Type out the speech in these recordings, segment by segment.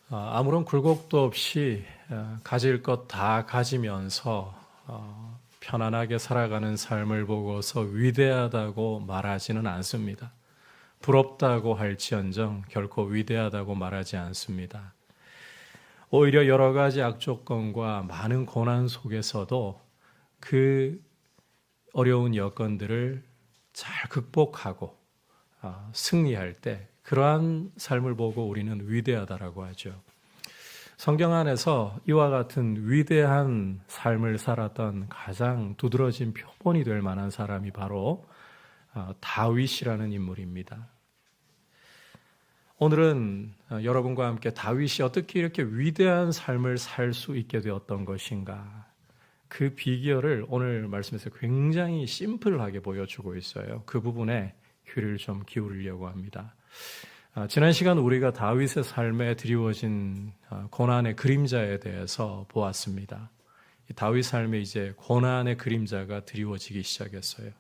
아무런 굴곡도 없이 가질 것 다 가지면서 편안하게 살아가는 삶을 보고서 위대하다고 말하지는 않습니다. 부럽다고 할지언정 결코 위대하다고 말하지 않습니다. 오히려 여러 가지 악조건과 많은 고난 속에서도 그 어려운 여건들을 잘 극복하고 승리할 때 그러한 삶을 보고 우리는 위대하다라고 하죠. 성경 안에서 이와 같은 위대한 삶을 살았던 가장 두드러진 표본이 될 만한 사람이 바로 다윗이라는 인물입니다. 오늘은 여러분과 함께 다윗이 어떻게 이렇게 위대한 삶을 살 수 있게 되었던 것인가, 그 비결을 오늘 말씀에서 굉장히 심플하게 보여주고 있어요. 그 부분에 귀를 좀 기울이려고 합니다. 지난 시간 우리가 다윗의 삶에 드리워진 고난의 그림자에 대해서 보았습니다. 다윗 삶에 이제 고난의 그림자가 드리워지기 시작했어요.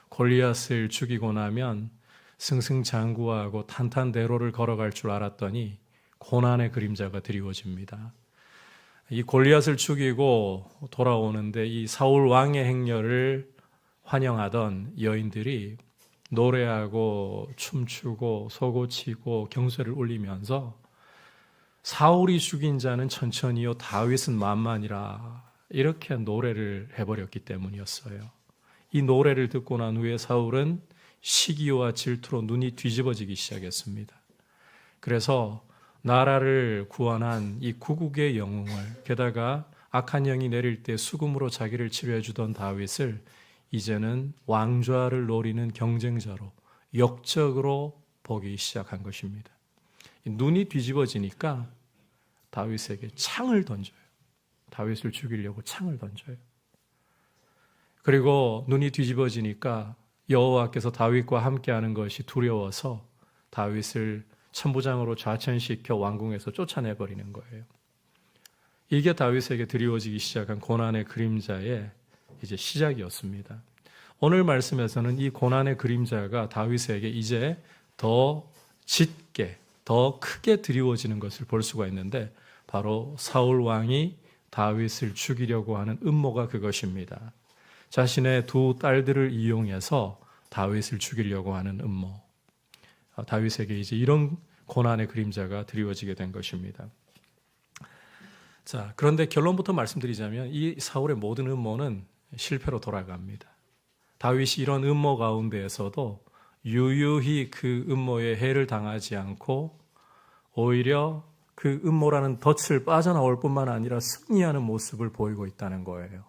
골리앗을 죽이고 나면 승승장구하고 탄탄대로를 걸어갈 줄 알았더니 고난의 그림자가 드리워집니다. 이 골리앗을 죽이고 돌아오는데 이 사울 왕의 행렬을 환영하던 여인들이 노래하고 춤추고 소고치고 경쇠를 울리면서 사울이 죽인 자는 천천히요 다윗은 만만이라 이렇게 노래를 해버렸기 때문이었어요. 이 노래를 듣고 난 후에 사울은 시기와 질투로 눈이 뒤집어지기 시작했습니다. 그래서 나라를 구원한 이 구국의 영웅을, 게다가 악한 영이 내릴 때 수금으로 자기를 치료해 주던 다윗을 이제는 왕좌를 노리는 경쟁자로 역적으로 보기 시작한 것입니다. 눈이 뒤집어지니까 다윗에게 창을 던져요. 다윗을 죽이려고 창을 던져요. 그리고 눈이 뒤집어지니까 여호와께서 다윗과 함께하는 것이 두려워서 다윗을 천부장으로 좌천시켜 왕궁에서 쫓아내버리는 거예요. 이게 다윗에게 드리워지기 시작한 고난의 그림자의 이제 시작이었습니다. 오늘 말씀에서는 이 고난의 그림자가 다윗에게 이제 더 짙게, 더 크게 드리워지는 것을 볼 수가 있는데, 바로 사울 왕이 다윗을 죽이려고 하는 음모가 그것입니다. 자신의 두 딸들을 이용해서 다윗을 죽이려고 하는 음모. 다윗에게 이제 이런 고난의 그림자가 드리워지게 된 것입니다. 자, 그런데 결론부터 말씀드리자면 이 사울의 모든 음모는 실패로 돌아갑니다. 다윗이 이런 음모 가운데에서도 유유히 그 음모에 해를 당하지 않고 오히려 그 음모라는 덫을 빠져나올 뿐만 아니라 승리하는 모습을 보이고 있다는 거예요.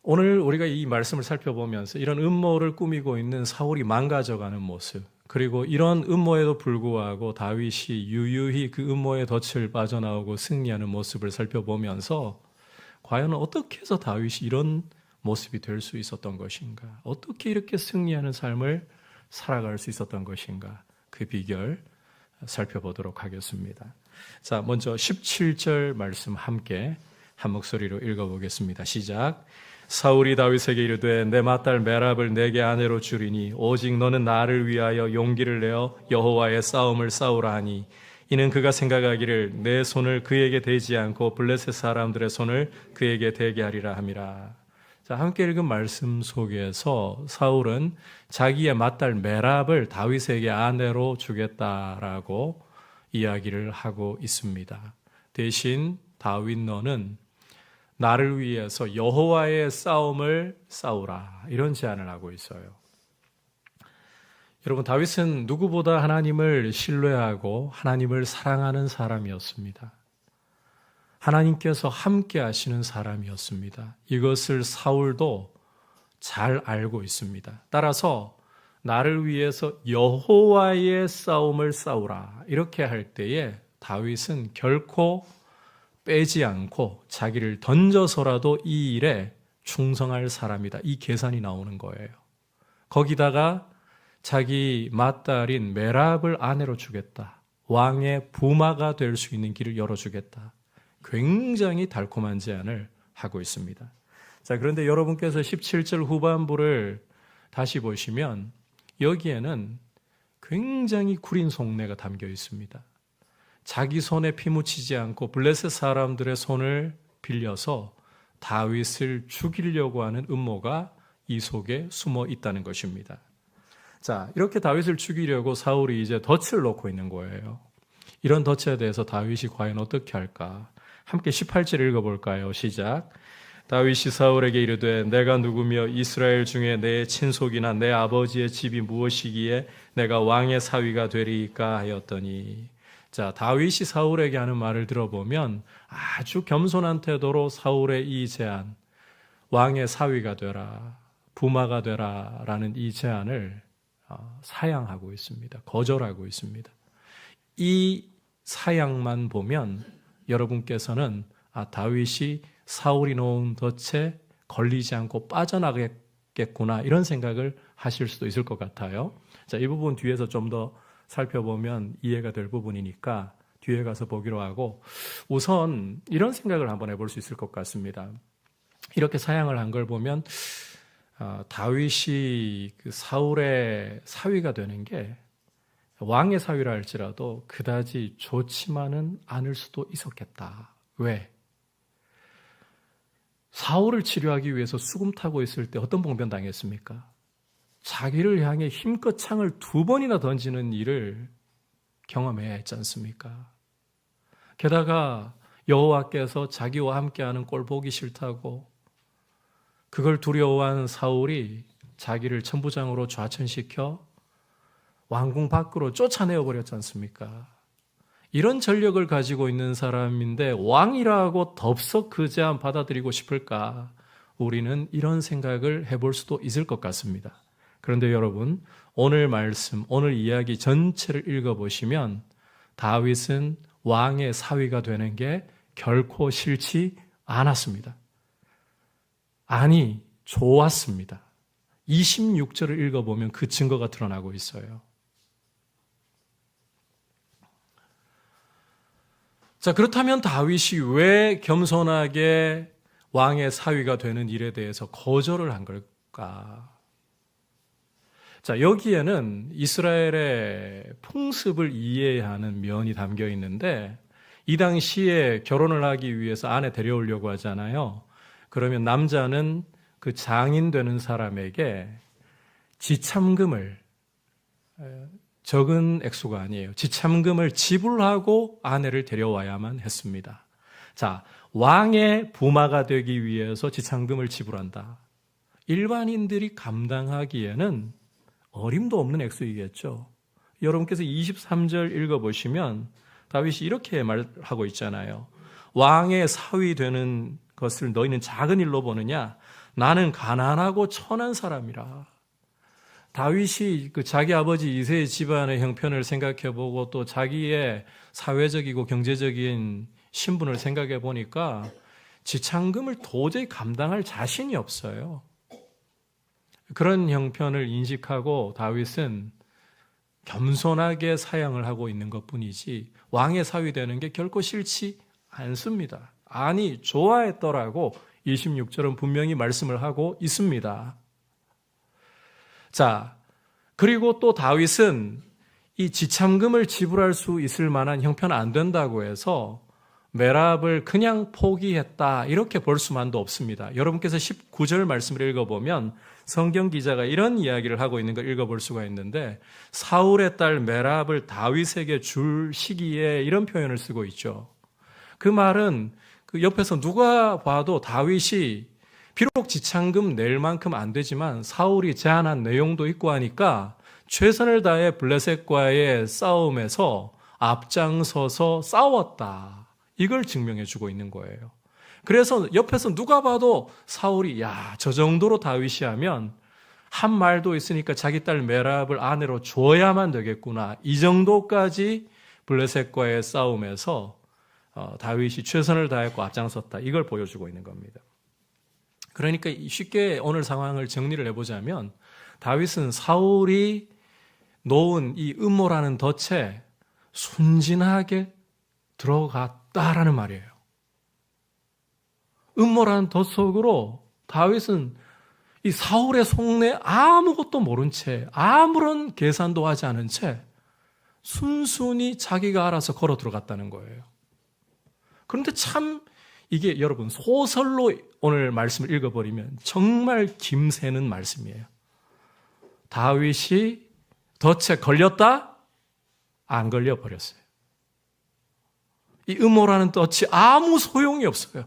오늘 우리가 이 말씀을 살펴보면서 이런 음모를 꾸미고 있는 사울이 망가져가는 모습, 그리고 이런 음모에도 불구하고 다윗이 유유히 그 음모의 덫을 빠져나오고 승리하는 모습을 살펴보면서 과연 어떻게 해서 다윗이 이런 모습이 될 수 있었던 것인가, 어떻게 이렇게 승리하는 삶을 살아갈 수 있었던 것인가, 그 비결 살펴보도록 하겠습니다. 자, 먼저 17절 말씀 함께 한 목소리로 읽어보겠습니다. 시작. 사울이 다윗에게 이르되 내 맏딸 메랍을 내게 아내로 주리니 오직 너는 나를 위하여 용기를 내어 여호와의 싸움을 싸우라 하니, 이는 그가 생각하기를 내 손을 그에게 대지 않고 블레셋 사람들의 손을 그에게 대게 하리라 함이라. 자, 함께 읽은 말씀 속에서 사울은 자기의 맏딸 메랍을 다윗에게 아내로 주겠다라고 이야기를 하고 있습니다. 대신 다윗 너는 나를 위해서 여호와의 싸움을 싸우라, 이런 제안을 하고 있어요. 여러분, 다윗은 누구보다 하나님을 신뢰하고 하나님을 사랑하는 사람이었습니다. 하나님께서 함께 하시는 사람이었습니다. 이것을 사울도 잘 알고 있습니다. 따라서 나를 위해서 여호와의 싸움을 싸우라, 이렇게 할 때에 다윗은 결코 빼지 않고 자기를 던져서라도 이 일에 충성할 사람이다, 이 계산이 나오는 거예요. 거기다가 자기 맏딸인 메랍을 아내로 주겠다, 왕의 부마가 될 수 있는 길을 열어주겠다, 굉장히 달콤한 제안을 하고 있습니다. 자, 그런데 여러분께서 17절 후반부를 다시 보시면 여기에는 굉장히 구린 속내가 담겨 있습니다. 자기 손에 피 묻히지 않고 블레셋 사람들의 손을 빌려서 다윗을 죽이려고 하는 음모가 이 속에 숨어 있다는 것입니다. 자, 이렇게 다윗을 죽이려고 사울이 이제 덫을 놓고 있는 거예요. 이런 덫에 대해서 다윗이 과연 어떻게 할까? 함께 18절 읽어볼까요? 시작. 다윗이 사울에게 이르되 내가 누구며 이스라엘 중에 내 친속이나 내 아버지의 집이 무엇이기에 내가 왕의 사위가 되리이까 하였더니. 자, 다윗이 사울에게 하는 말을 들어보면 아주 겸손한 태도로 사울의 이 제안, 왕의 사위가 되라, 부마가 되라 라는 이 제안을 사양하고 있습니다. 거절하고 있습니다. 이 사양만 보면 여러분께서는 다윗이 사울이 놓은 덫에 걸리지 않고 빠져나가겠구나 이런 생각을 하실 수도 있을 것 같아요. 자, 이 부분 뒤에서 좀 더 살펴보면 이해가 될 부분이니까 뒤에 가서 보기로 하고 우선 이런 생각을 한번 해볼 수 있을 것 같습니다. 이렇게 사양을 한 걸 보면 다윗이 그 사울의 사위가 되는 게 왕의 사위라 할지라도 그다지 좋지만은 않을 수도 있었겠다. 왜? 사울을 치료하기 위해서 수금 타고 있을 때 어떤 봉변 당했습니까? 자기를 향해 힘껏 창을 2번이나 던지는 일을 경험해야 했지 않습니까? 게다가 여호와께서 자기와 함께하는 꼴 보기 싫다고 그걸 두려워한 사울이 자기를 천부장으로 좌천시켜 왕궁 밖으로 쫓아내어 버렸지 않습니까? 이런 전력을 가지고 있는 사람인데 왕이라고 덥석 그 제안 받아들이고 싶을까? 우리는 이런 생각을 해볼 수도 있을 것 같습니다. 그런데 여러분, 오늘 말씀, 오늘 이야기 전체를 읽어보시면 다윗은 왕의 사위가 되는 게 결코 싫지 않았습니다. 아니, 좋았습니다. 26절을 읽어보면 그 증거가 드러나고 있어요. 자, 그렇다면 다윗이 왜 겸손하게 왕의 사위가 되는 일에 대해서 거절을 한 걸까? 자, 여기에는 이스라엘의 풍습을 이해하는 면이 담겨 있는데 이 당시에 결혼을 하기 위해서 아내 데려오려고 하잖아요. 그러면 남자는 그 장인 되는 사람에게 지참금을, 적은 액수가 아니에요. 지참금을 지불하고 아내를 데려와야만 했습니다. 자, 왕의 부마가 되기 위해서 지참금을 지불한다. 일반인들이 감당하기에는 어림도 없는 액수이겠죠. 여러분께서 23절 읽어보시면 다윗이 이렇게 말하고 있잖아요. 왕의 사위 되는 것을 너희는 작은 일로 보느냐? 나는 가난하고 천한 사람이라. 다윗이 그 자기 아버지 이새의 집안의 형편을 생각해보고 또 자기의 사회적이고 경제적인 신분을 생각해 보니까 지참금을 도저히 감당할 자신이 없어요. 그런 형편을 인식하고 다윗은 겸손하게 사양을 하고 있는 것뿐이지 왕의 사위 되는 게 결코 싫지 않습니다. 아니, 좋아했더라고 26절은 분명히 말씀을 하고 있습니다. 자, 그리고 또 다윗은 이 지참금을 지불할 수 있을 만한 형편 안 된다고 해서 메랍을 그냥 포기했다 이렇게 볼 수만도 없습니다. 여러분께서 19절 말씀을 읽어보면 성경 기자가 이런 이야기를 하고 있는 걸 읽어볼 수가 있는데 사울의 딸 메랍을 다윗에게 줄 시기에 이런 표현을 쓰고 있죠. 그 말은 그 옆에서 누가 봐도 다윗이 비록 지참금 낼 만큼 안 되지만 사울이 제안한 내용도 있고 하니까 최선을 다해 블레셋과의 싸움에서 앞장서서 싸웠다. 이걸 증명해 주고 있는 거예요. 그래서 옆에서 누가 봐도 사울이 저 정도로 다윗이 하면 한 말도 있으니까 자기 딸 메랍을 아내로 줘야만 되겠구나. 이 정도까지 블레셋과의 싸움에서 다윗이 최선을 다했고 앞장섰다. 이걸 보여주고 있는 겁니다. 그러니까 쉽게 오늘 상황을 정리를 해보자면 다윗은 사울이 놓은 이 음모라는 덫에 순진하게 들어갔다라는 말이에요. 음모라는 덫 속으로 다윗은 이 사울의 속내 아무것도 모른 채 아무런 계산도 하지 않은 채 순순히 자기가 알아서 걸어 들어갔다는 거예요. 그런데 참 이게 여러분 소설로 오늘 말씀을 읽어버리면 정말 김새는 말씀이에요. 다윗이 덫에 걸렸다? 안 걸려버렸어요. 이 음모라는 덫이 아무 소용이 없어요.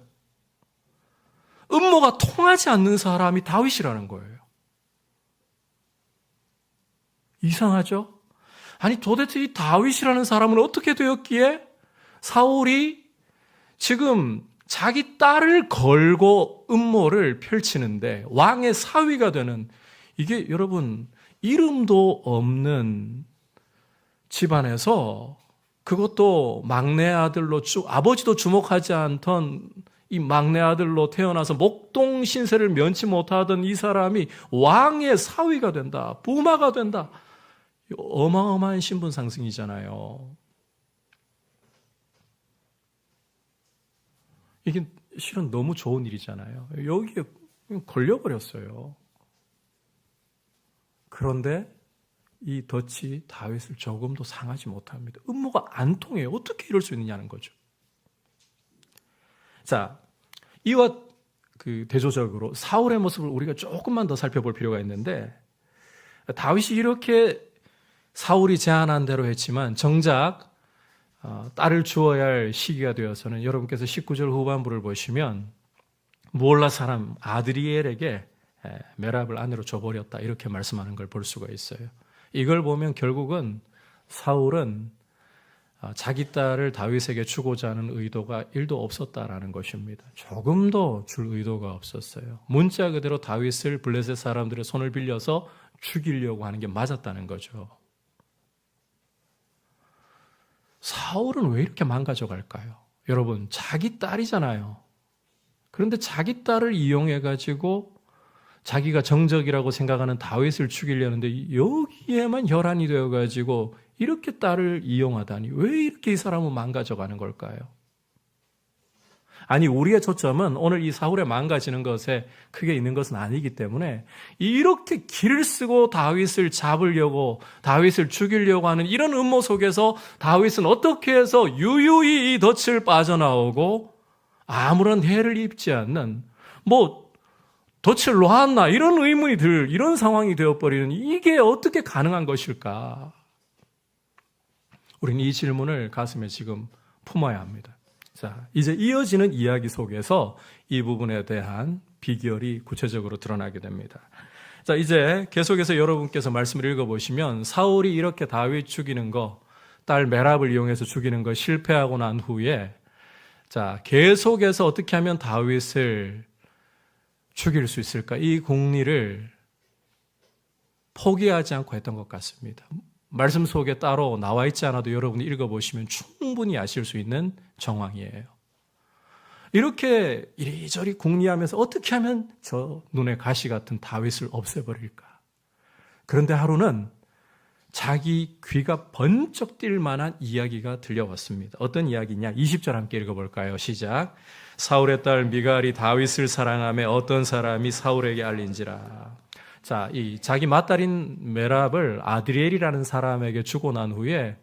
음모가 통하지 않는 사람이 다윗이라는 거예요. 이상하죠? 아니 도대체 이 다윗이라는 사람은 어떻게 되었기에 사울이 지금 자기 딸을 걸고 음모를 펼치는데 왕의 사위가 되는, 이게 여러분 이름도 없는 집안에서, 그것도 막내 아들로 아버지도 주목하지 않던 이 막내 아들로 태어나서 목동 신세를 면치 못하던 이 사람이 왕의 사위가 된다, 부마가 된다. 어마어마한 신분 상승이잖아요. 이게 실은 너무 좋은 일이잖아요. 여기에 걸려버렸어요. 그런데 이 덫이 다윗을 조금도 상하지 못합니다. 음모가 안 통해요. 어떻게 이럴 수 있느냐는 거죠. 자, 이와 대조적으로 사울의 모습을 우리가 조금만 더 살펴볼 필요가 있는데, 다윗이 이렇게 사울이 제안한 대로 했지만 정작 딸을 주어야 할 시기가 되어서는 여러분께서 19절 후반부를 보시면 무올라 사람 아드리엘에게 메랍을 아내로 줘버렸다, 이렇게 말씀하는 걸 볼 수가 있어요. 이걸 보면 결국은 사울은 자기 딸을 다윗에게 주고자 하는 의도가 1도 없었다라는 것입니다. 조금도 줄 의도가 없었어요. 문자 그대로 다윗을 블레셋 사람들의 손을 빌려서 죽이려고 하는 게 맞았다는 거죠. 사울은 왜 이렇게 망가져갈까요? 여러분, 자기 딸이잖아요. 그런데 자기 딸을 이용해가지고 자기가 정적이라고 생각하는 다윗을 죽이려는데 여기에만 혈안이 되어가지고 이렇게 딸을 이용하다니, 왜 이렇게 이 사람은 망가져가는 걸까요? 아니, 우리의 초점은 오늘 이 사울의 망가지는 것에 크게 있는 것은 아니기 때문에 이렇게 길을 쓰고 다윗을 잡으려고, 다윗을 죽이려고 하는 이런 음모 속에서 다윗은 어떻게 해서 유유히 이 덫을 빠져나오고 아무런 해를 입지 않는, 덫을 놨나, 이런 의문이 들, 이런 상황이 되어버리는, 이게 어떻게 가능한 것일까? 우리는 이 질문을 가슴에 지금 품어야 합니다. 자, 이제 이어지는 이야기 속에서 이 부분에 대한 비결이 구체적으로 드러나게 됩니다. 자, 이제 계속해서 여러분께서 말씀을 읽어보시면 사울이 이렇게 다윗 죽이는 거, 딸 메랍을 이용해서 죽이는 거 실패하고 난 후에, 자, 계속해서 어떻게 하면 다윗을 죽일 수 있을까? 이 공리를 포기하지 않고 했던 것 같습니다. 말씀 속에 따로 나와 있지 않아도 여러분이 읽어보시면 충분히 아실 수 있는 정황이에요. 이렇게 이리저리 궁리하면서 어떻게 하면 저 눈에 가시 같은 다윗을 없애버릴까? 그런데 하루는 자기 귀가 번쩍 뛸 만한 이야기가 들려왔습니다. 어떤 이야기냐? 20절 함께 읽어볼까요? 시작. 사울의 딸 미갈이 다윗을 사랑하며 어떤 사람이 사울에게 알린지라. 자, 이 자기 맏딸인 메랍을 아드리엘이라는 사람에게 주고 난 후에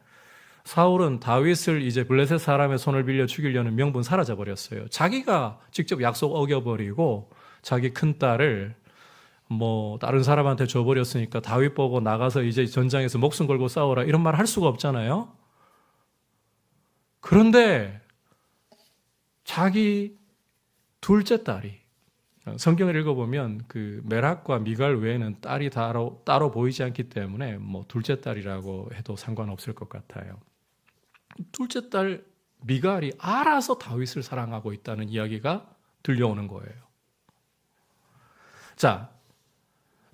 사울은 다윗을 이제 블레셋 사람의 손을 빌려 죽이려는 명분 사라져 버렸어요. 자기가 직접 약속 어겨버리고 자기 큰딸을 다른 사람한테 줘버렸으니까 다윗 보고 나가서 이제 전장에서 목숨 걸고 싸워라, 이런 말 할 수가 없잖아요. 그런데 자기 둘째 딸이, 성경을 읽어보면 메락과 미갈 외에는 딸이 따로 보이지 않기 때문에 둘째 딸이라고 해도 상관없을 것 같아요. 둘째 딸 미갈이 알아서 다윗을 사랑하고 있다는 이야기가 들려오는 거예요. 자,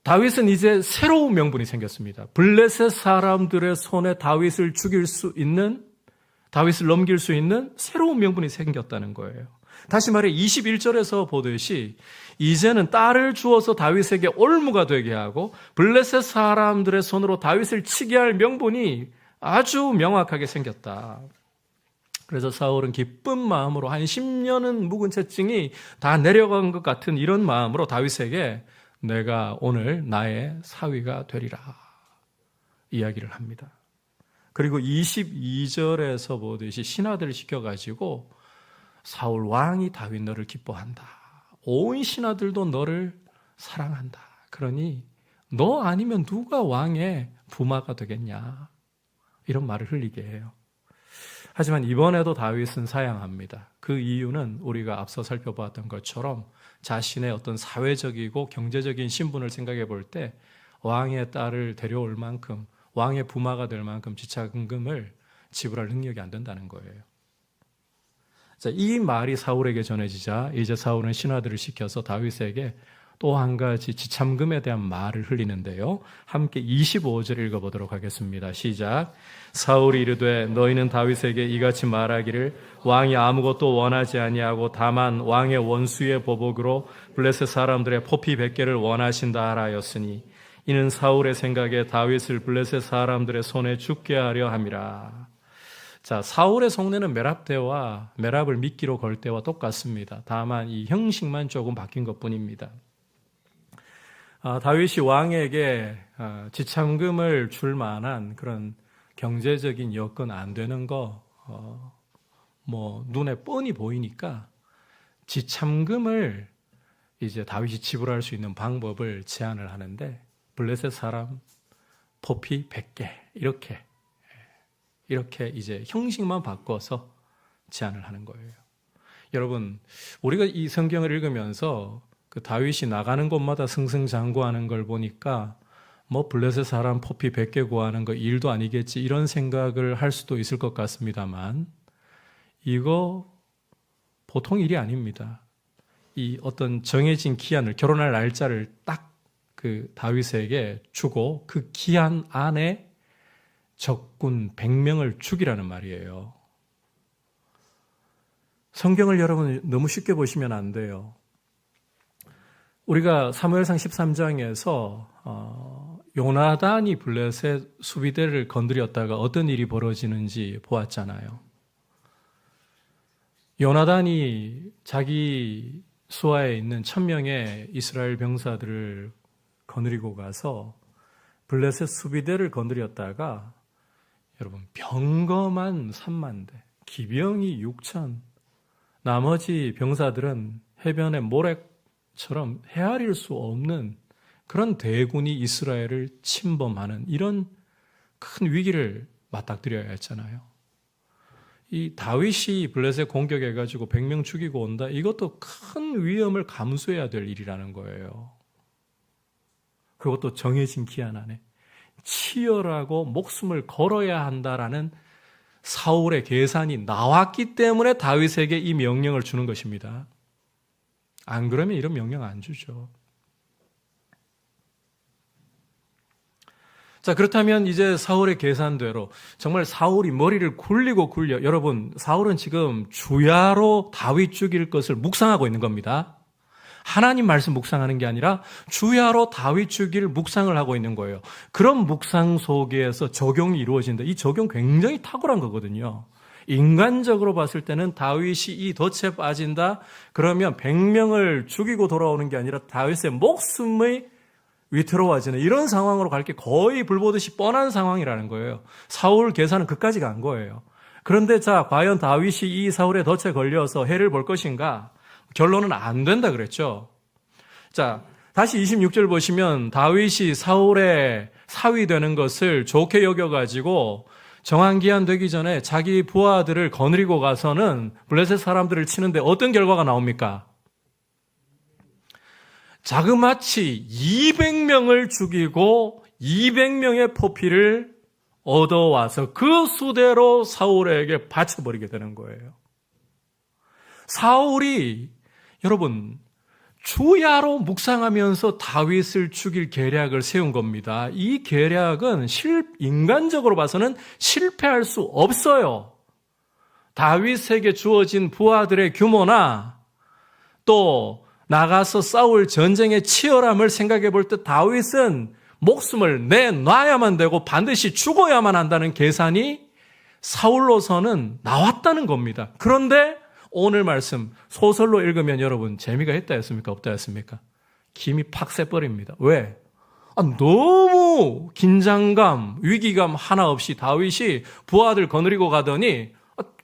다윗은 이제 새로운 명분이 생겼습니다. 블레셋 사람들의 손에 다윗을 죽일 수 있는, 다윗을 넘길 수 있는 새로운 명분이 생겼다는 거예요. 다시 말해 21절에서 보듯이 이제는 딸을 주어서 다윗에게 올무가 되게 하고 블레셋 사람들의 손으로 다윗을 치게 할 명분이 아주 명확하게 생겼다. 그래서 사울은 기쁜 마음으로 한 10년은 묵은 채증이 다 내려간 것 같은 이런 마음으로 다윗에게 내가 오늘 나의 사위가 되리라 이야기를 합니다. 그리고 22절에서 보듯이 신하들을 시켜가지고 사울 왕이 다윗 너를 기뻐한다. 온 신하들도 너를 사랑한다. 그러니 너 아니면 누가 왕의 부마가 되겠냐. 이런 말을 흘리게 해요. 하지만 이번에도 다윗은 사양합니다. 그 이유는 우리가 앞서 살펴보았던 것처럼 자신의 어떤 사회적이고 경제적인 신분을 생각해 볼 때 왕의 딸을 데려올 만큼 왕의 부마가 될 만큼 지참금을 지불할 능력이 안 된다는 거예요. 자, 이 말이 사울에게 전해지자 이제 사울은 신하들을 시켜서 다윗에게 또 한 가지 지참금에 대한 말을 흘리는데요. 함께 25절 읽어보도록 하겠습니다. 시작. 사울이 이르되 너희는 다윗에게 이같이 말하기를 왕이 아무것도 원하지 아니하고 다만 왕의 원수의 보복으로 블레셋 사람들의 포피 100개를 원하신다 하였으니 이는 사울의 생각에 다윗을 블레셋 사람들의 손에 죽게 하려 함이라. 자, 사울의 속내는 메랍 때와 메랍을 미끼로 걸 때와 똑같습니다. 다만 이 형식만 조금 바뀐 것뿐입니다. 다윗이 왕에게 지참금을 줄 만한 그런 경제적인 여건 안 되는 거 눈에 뻔히 보이니까 지참금을 이제 다윗이 지불할 수 있는 방법을 제안을 하는데 블레셋 사람 포피 100개 이렇게 이제 형식만 바꿔서 제안을 하는 거예요. 여러분, 우리가 이 성경을 읽으면서 그 다윗이 나가는 곳마다 승승장구하는 걸 보니까 블레셋 사람 포피 100개 구하는 거 일도 아니겠지 이런 생각을 할 수도 있을 것 같습니다만 이거 보통 일이 아닙니다. 이 어떤 정해진 기한을 결혼할 날짜를 딱 그 다윗에게 주고 그 기한 안에 적군 100명을 죽이라는 말이에요. 성경을 여러분 너무 쉽게 보시면 안 돼요. 우리가 사무엘상 13장에서 요나단이 블레셋 수비대를 건드렸다가 어떤 일이 벌어지는지 보았잖아요. 요나단이 자기 수하에 있는 1000명의 이스라엘 병사들을 거느리고 가서 블레셋 수비대를 건드렸다가 여러분 병거만 3만 대, 기병이 6천, 나머지 병사들은 해변의 모래처럼 헤아릴 수 없는 그런 대군이 이스라엘을 침범하는 이런 큰 위기를 맞닥뜨려야 했잖아요. 이 다윗이 블레셋 공격해가지고 100명 죽이고 온다. 이것도 큰 위험을 감수해야 될 일이라는 거예요. 그것도 정해진 기한 안에 치열하고 목숨을 걸어야 한다라는 사울의 계산이 나왔기 때문에 다윗에게 이 명령을 주는 것입니다. 안 그러면 이런 명령 안 주죠. 자, 그렇다면 이제 사울의 계산대로 정말 사울이 머리를 굴리고 굴려, 여러분, 사울은 지금 주야로 다윗 죽일 것을 묵상하고 있는 겁니다. 하나님 말씀 묵상하는 게 아니라 주야로 다윗 죽일 묵상을 하고 있는 거예요. 그런 묵상 속에서 적용이 이루어진다. 이 적용 굉장히 탁월한 거거든요. 인간적으로 봤을 때는 다윗이 이 덫에 빠진다 그러면 100명을 죽이고 돌아오는 게 아니라 다윗의 목숨이 위태로워지는 이런 상황으로 갈 게 거의 불보듯이 뻔한 상황이라는 거예요. 사울 계산은 그까지 간 거예요. 그런데 자, 과연 다윗이 이 사울의 덫에 걸려서 해를 볼 것인가? 결론은 안 된다 그랬죠. 자, 다시 26절 보시면 다윗이 사울의 사위 되는 것을 좋게 여겨가지고 정한 기한 되기 전에 자기 부하들을 거느리고 가서는 블레셋 사람들을 치는데 어떤 결과가 나옵니까? 자그마치 200명을 죽이고 200명의 포피를 얻어와서 그 수대로 사울에게 바쳐버리게 되는 거예요. 사울이 여러분 주야로 묵상하면서 다윗을 죽일 계략을 세운 겁니다. 이 계략은 인간적으로 봐서는 실패할 수 없어요. 다윗에게 주어진 부하들의 규모나 또 나가서 싸울 전쟁의 치열함을 생각해 볼 때 다윗은 목숨을 내놔야만 되고 반드시 죽어야만 한다는 계산이 사울로서는 나왔다는 겁니다. 그런데 오늘 말씀 소설로 읽으면 여러분 재미가 있다 했습니까? 없다 했습니까? 김이 팍 새버립니다. 왜? 너무 긴장감, 위기감 하나 없이 다윗이 부하들 거느리고 가더니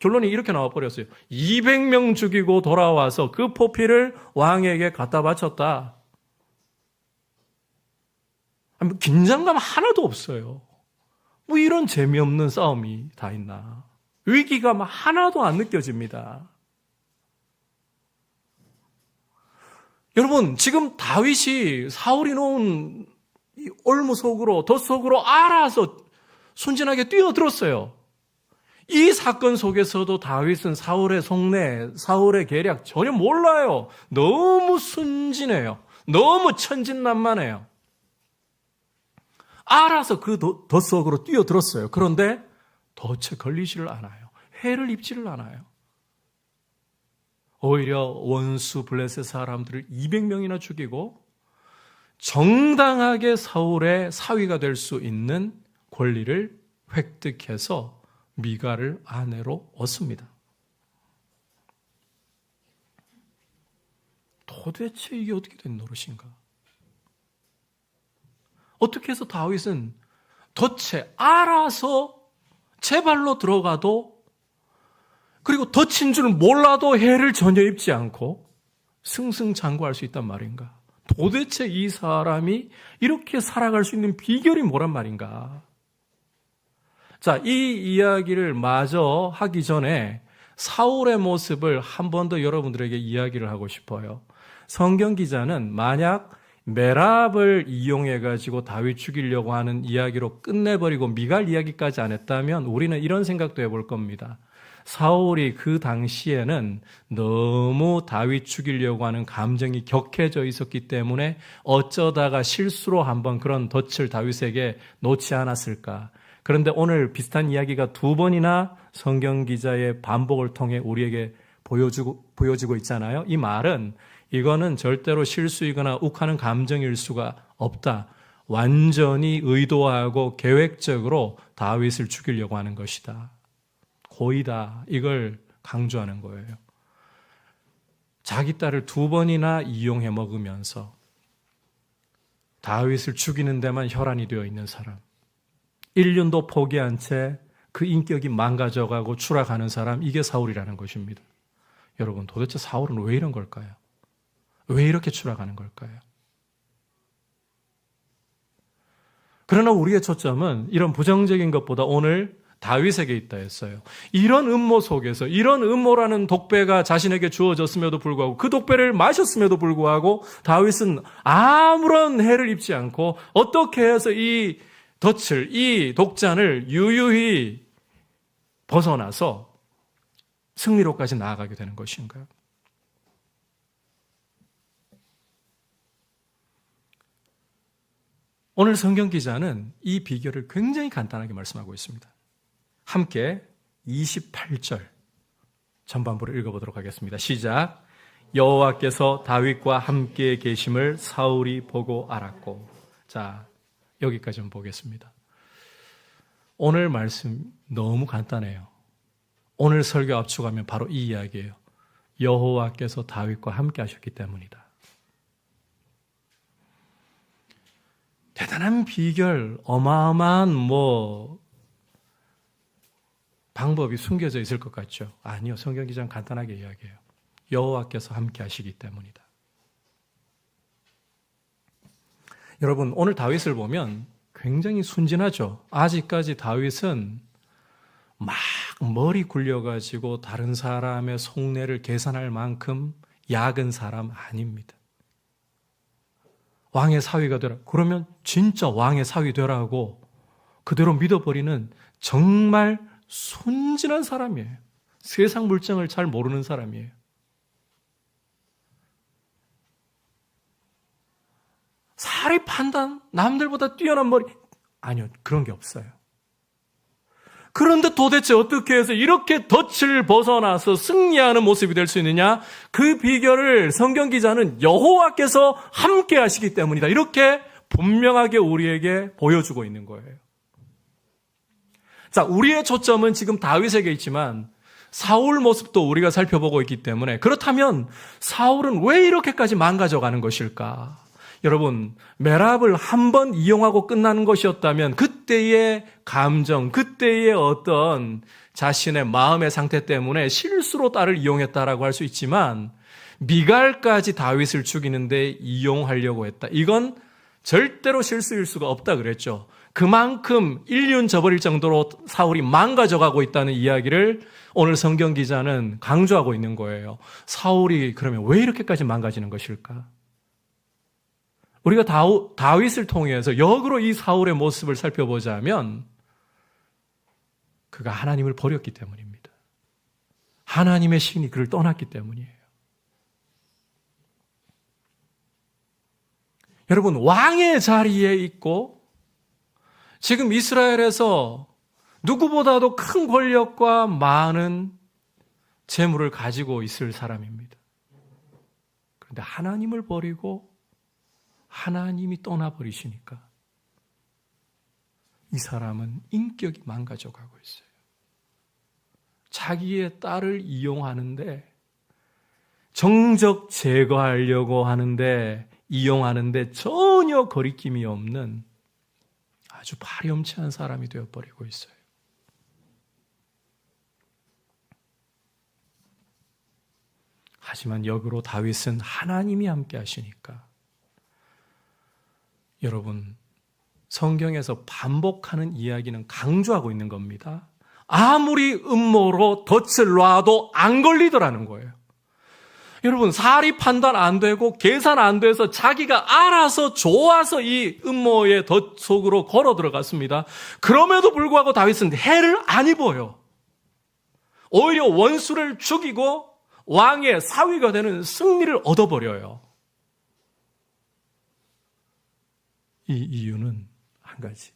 결론이 이렇게 나와버렸어요. 200명 죽이고 돌아와서 그 포피를 왕에게 갖다 바쳤다. 긴장감 하나도 없어요. 뭐 이런 재미없는 싸움이 다 있나. 위기감 하나도 안 느껴집니다. 여러분, 지금 다윗이 사울이 놓은 이 올무 속으로, 덫 속으로 알아서 순진하게 뛰어들었어요. 이 사건 속에서도 다윗은 사울의 속내, 사울의 계략 전혀 몰라요. 너무 순진해요. 너무 천진난만해요. 알아서 그 덫 속으로 뛰어들었어요. 그런데 덫에 걸리지를 않아요. 해를 입지를 않아요. 오히려 원수 블레셋 사람들을 200명이나 죽이고 정당하게 사울의 사위가 될 수 있는 권리를 획득해서 미갈을 아내로 얻습니다. 도대체 이게 어떻게 된 노릇인가? 어떻게 해서 다윗은 덫에 알아서 제 발로 들어가도 그리고 덫인 줄 몰라도 해를 전혀 입지 않고 승승장구할 수 있단 말인가? 도대체 이 사람이 이렇게 살아갈 수 있는 비결이 뭐란 말인가? 자, 이 이야기를 마저 하기 전에 사울의 모습을 한 번 더 여러분들에게 이야기를 하고 싶어요. 성경 기자는 만약 메랍을 이용해가지고 다윗 죽이려고 하는 이야기로 끝내버리고 미갈 이야기까지 안 했다면 우리는 이런 생각도 해볼 겁니다. 사울이 그 당시에는 너무 다윗 죽이려고 하는 감정이 격해져 있었기 때문에 어쩌다가 실수로 한번 그런 덫을 다윗에게 놓지 않았을까. 그런데 오늘 비슷한 이야기가 두 번이나 성경 기자의 반복을 통해 우리에게 보여지고 있잖아요. 이 말은 이거는 절대로 실수이거나 욱하는 감정일 수가 없다. 완전히 의도하고 계획적으로 다윗을 죽이려고 하는 것이다. 고의다. 이걸 강조하는 거예요. 자기 딸을 두 번이나 이용해 먹으면서 다윗을 죽이는 데만 혈안이 되어 있는 사람, 1년도 포기한 채 그 인격이 망가져가고 추락하는 사람, 이게 사울이라는 것입니다. 여러분, 도대체 사울은 왜 이런 걸까요? 왜 이렇게 추락하는 걸까요? 그러나 우리의 초점은 이런 부정적인 것보다 오늘 다윗에게 있다 했어요. 이런 음모 속에서, 이런 음모라는 독배가 자신에게 주어졌음에도 불구하고, 그 독배를 마셨음에도 불구하고 다윗은 아무런 해를 입지 않고 어떻게 해서 이 덫을, 이 독잔을 유유히 벗어나서 승리로까지 나아가게 되는 것인가요? 오늘 성경 기자는 이 비결을 굉장히 간단하게 말씀하고 있습니다. 함께 28절 전반부를 읽어보도록 하겠습니다. 시작. 여호와께서 다윗과 함께 계심을 사울이 보고 알았고. 자, 여기까지 좀 보겠습니다. 오늘 말씀 너무 간단해요. 오늘 설교 압축하면 바로 이 이야기예요. 여호와께서 다윗과 함께 하셨기 때문이다. 대단한 비결, 어마어마한 방법이 숨겨져 있을 것 같죠? 아니요. 성경 기자는 간단하게 이야기해요. 여호와께서 함께 하시기 때문이다. 여러분, 오늘 다윗을 보면 굉장히 순진하죠. 아직까지 다윗은 막 머리 굴려가지고 다른 사람의 속내를 계산할 만큼 야근 사람 아닙니다. 왕의 사위가 되라. 그러면 진짜 왕의 사위 되라고 그대로 믿어버리는 정말 순진한 사람이에요. 세상 물정을 잘 모르는 사람이에요. 사리 판단, 남들보다 뛰어난 머리, 아니요, 그런 게 없어요. 그런데 도대체 어떻게 해서 이렇게 덫을 벗어나서 승리하는 모습이 될 수 있느냐? 그 비결을 성경 기자는 여호와께서 함께 하시기 때문이다. 이렇게 분명하게 우리에게 보여주고 있는 거예요. 자, 우리의 초점은 지금 다윗에게 있지만 사울 모습도 우리가 살펴보고 있기 때문에, 그렇다면 사울은 왜 이렇게까지 망가져가는 것일까? 여러분, 메랍을 한 번 이용하고 끝나는 것이었다면 그때의 감정, 그때의 어떤 자신의 마음의 상태 때문에 실수로 딸을 이용했다라고 할 수 있지만 미갈까지 다윗을 죽이는데 이용하려고 했다. 이건 절대로 실수일 수가 없다 그랬죠. 그만큼 인륜 저버릴 정도로 사울이 망가져가고 있다는 이야기를 오늘 성경 기자는 강조하고 있는 거예요. 사울이 그러면 왜 이렇게까지 망가지는 것일까? 우리가 다윗을 통해서 역으로 이 사울의 모습을 살펴보자면 그가 하나님을 버렸기 때문입니다. 하나님의 신이 그를 떠났기 때문이에요. 여러분, 왕의 자리에 있고 지금 이스라엘에서 누구보다도 큰 권력과 많은 재물을 가지고 있을 사람입니다. 그런데 하나님을 버리고 하나님이 떠나버리시니까 이 사람은 인격이 망가져 가고 있어요. 자기의 딸을 이용하는데, 정적 제거하려고 하는데, 이용하는데 전혀 거리낌이 없는 아주 파렴치한 사람이 되어버리고 있어요. 하지만 역으로 다윗은 하나님이 함께 하시니까, 여러분, 성경에서 반복하는 이야기는 강조하고 있는 겁니다. 아무리 음모로 덫을 놔도 안 걸리더라는 거예요. 여러분, 사리 판단 안 되고 계산 안 돼서 자기가 알아서 좋아서 이 음모의 덫 속으로 걸어 들어갔습니다. 그럼에도 불구하고 다윗은 해를 안 입어요. 오히려 원수를 죽이고 왕의 사위가 되는 승리를 얻어버려요. 이 이유는 한 가지,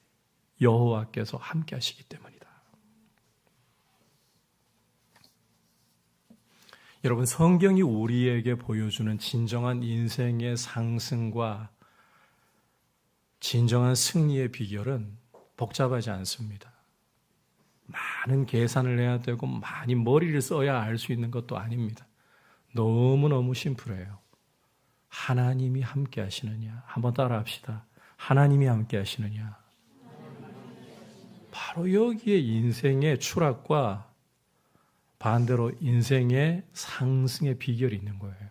여호와께서 함께 하시기 때문이다. 여러분, 성경이 우리에게 보여주는 진정한 인생의 상승과 진정한 승리의 비결은 복잡하지 않습니다. 많은 계산을 해야 되고 많이 머리를 써야 알 수 있는 것도 아닙니다. 너무너무 심플해요. 하나님이 함께 하시느냐. 한번 따라합시다. 하나님이 함께 하시느냐. 바로 여기에 인생의 추락과 반대로 인생의 상승의 비결이 있는 거예요.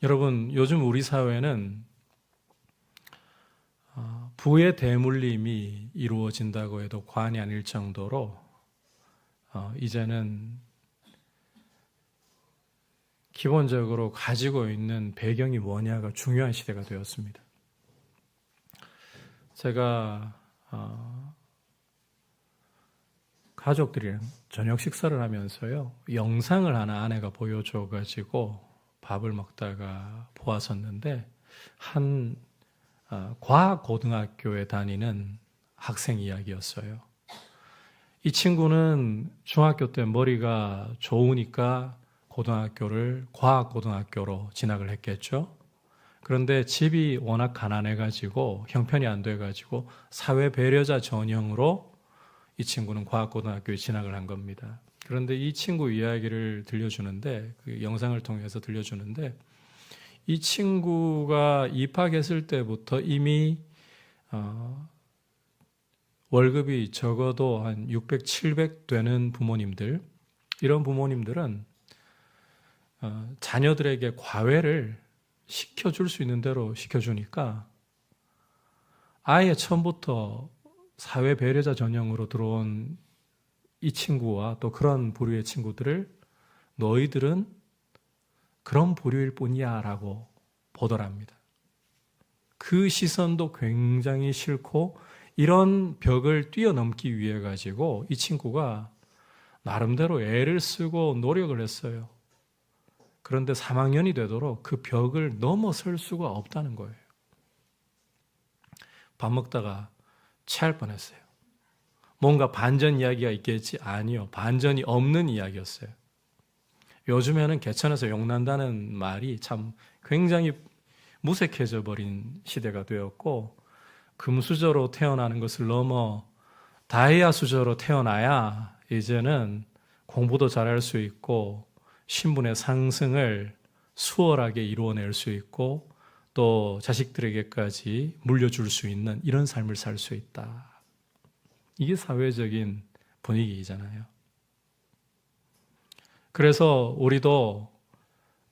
여러분, 요즘 우리 사회는 부의 대물림이 이루어진다고 해도 과언이 아닐 정도로 이제는 기본적으로 가지고 있는 배경이 뭐냐가 중요한 시대가 되었습니다. 제가 가족들이랑 저녁 식사를 하면서요, 영상을 하나 아내가 보여줘가지고 밥을 먹다가 보았었는데, 한 과고등학교에 다니는 학생 이야기였어요. 이 친구는 중학교 때 머리가 좋으니까 고등학교를 과학고등학교로 진학을 했겠죠. 그런데 집이 워낙 가난해가지고 형편이 안 돼가지고 사회 배려자 전형으로 이 친구는 과학고등학교에 진학을 한 겁니다. 그런데 이 친구 이야기를 들려주는데, 그 영상을 통해서 들려주는데, 이 친구가 입학했을 때부터 이미 월급이 적어도 한 600, 700 되는 부모님들, 이런 부모님들은 자녀들에게 과외를 시켜줄 수 있는 대로 시켜주니까 아예 처음부터 사회 배려자 전형으로 들어온 이 친구와 또 그런 부류의 친구들을 너희들은 그런 부류일 뿐이야 라고 보더랍니다. 그 시선도 굉장히 싫고, 이런 벽을 뛰어넘기 위해 가지고 이 친구가 나름대로 애를 쓰고 노력을 했어요. 그런데 3학년이 되도록 그 벽을 넘어설 수가 없다는 거예요. 밥 먹다가 체할 뻔했어요. 뭔가 반전 이야기가 있겠지? 아니요. 반전이 없는 이야기였어요. 요즘에는 개천에서 욕난다는 말이 참 굉장히 무색해져 버린 시대가 되었고, 금수저로 태어나는 것을 넘어 다이아 수저로 태어나야 이제는 공부도 잘할 수 있고 신분의 상승을 수월하게 이루어낼 수 있고 또 자식들에게까지 물려줄 수 있는 이런 삶을 살 수 있다. 이게 사회적인 분위기잖아요. 그래서 우리도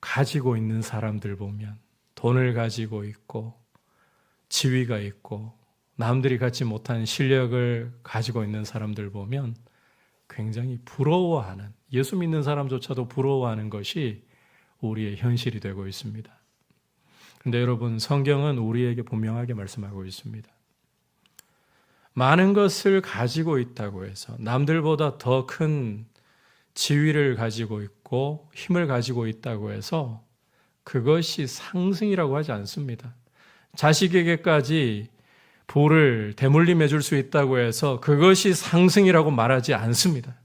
가지고 있는 사람들 보면 돈을 가지고 있고 지위가 있고 남들이 갖지 못한 실력을 가지고 있는 사람들 보면 굉장히 부러워하는, 예수 믿는 사람조차도 부러워하는 것이 우리의 현실이 되고 있습니다. 그런데 여러분, 성경은 우리에게 분명하게 말씀하고 있습니다. 많은 것을 가지고 있다고 해서 남들보다 더 큰 지위를 가지고 있고 힘을 가지고 있다고 해서 그것이 상승이라고 하지 않습니다. 자식에게까지 부를 대물림해 줄 수 있다고 해서 그것이 상승이라고 말하지 않습니다.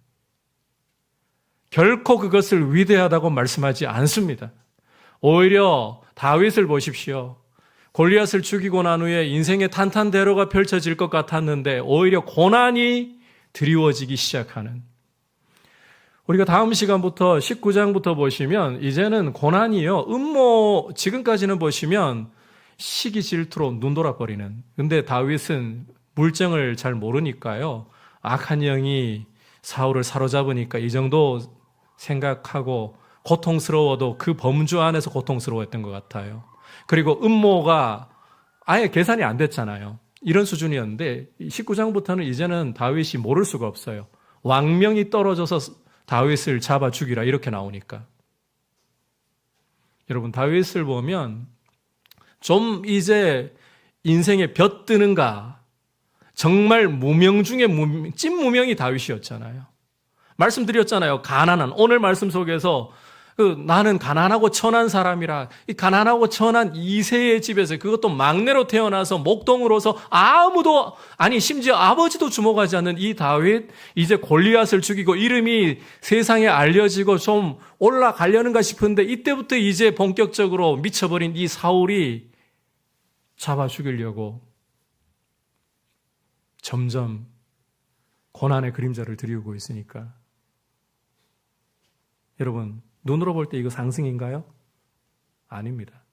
결코 그것을 위대하다고 말씀하지 않습니다. 오히려 다윗을 보십시오. 골리앗을 죽이고 난 후에 인생의 탄탄대로가 펼쳐질 것 같았는데 오히려 고난이 드리워지기 시작하는, 우리가 다음 시간부터 19장부터 보시면 이제는 고난이요, 지금까지는 보시면 시기 질투로 눈 돌아버리는, 근데 다윗은 물정을 잘 모르니까요, 악한 영이 사울을 사로잡으니까 이 정도 생각하고 고통스러워도 그 범주 안에서 고통스러워했던 것 같아요. 그리고 음모가 아예 계산이 안 됐잖아요. 이런 수준이었는데 19장부터는 이제는 다윗이 모를 수가 없어요. 왕명이 떨어져서 다윗을 잡아 죽이라 이렇게 나오니까. 여러분, 다윗을 보면 좀 이제 인생에 볕드는가, 정말 무명 중에 찐무명이 다윗이었잖아요. 말씀드렸잖아요. 가난한, 오늘 말씀 속에서 나는 가난하고 천한 사람이라, 이 가난하고 천한 이세의 집에서, 그것도 막내로 태어나서 목동으로서 아무도, 아니 심지어 아버지도 주목하지 않는 이 다윗, 이제 골리앗을 죽이고 이름이 세상에 알려지고 좀 올라가려는가 싶은데 이때부터 이제 본격적으로 미쳐버린 이 사울이 잡아 죽이려고 점점 고난의 그림자를 드리우고 있으니까, 여러분, 눈으로 볼 때 이거 상승인가요? 아닙니다.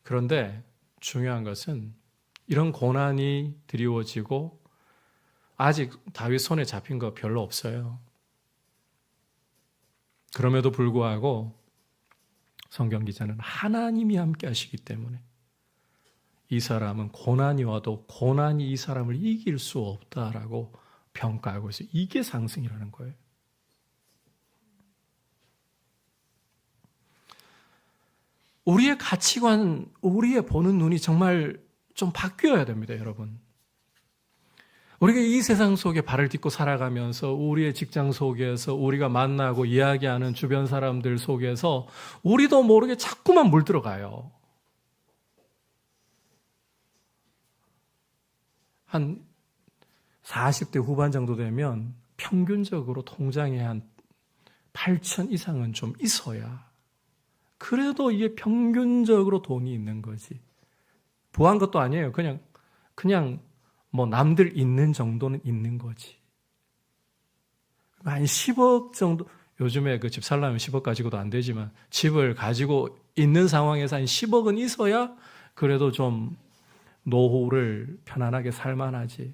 그런데 중요한 것은 이런 고난이 드리워지고 아직 다윗 손에 잡힌 거 별로 없어요. 그럼에도 불구하고 성경 기자는 하나님이 함께 하시기 때문에 이 사람은 고난이 와도 고난이 이 사람을 이길 수 없다라고 평가하고 있어요. 이게 상승이라는 거예요. 우리의 가치관, 우리의 보는 눈이 정말 좀 바뀌어야 됩니다, 여러분. 우리가 이 세상 속에 발을 딛고 살아가면서 우리의 직장 속에서 우리가 만나고 이야기하는 주변 사람들 속에서 우리도 모르게 자꾸만 물들어가요. 한 40대 후반 정도 되면 평균적으로 통장에 한 8천 이상은 좀 있어야, 그래도 이게 평균적으로 돈이 있는 거지. 부한 것도 아니에요. 그냥 뭐 남들 있는 정도는 있는 거지. 한 10억 정도, 요즘에 그 집 살려면 10억 가지고도 안 되지만 집을 가지고 있는 상황에서 한 10억은 있어야 그래도 좀 노후를 편안하게 살만하지.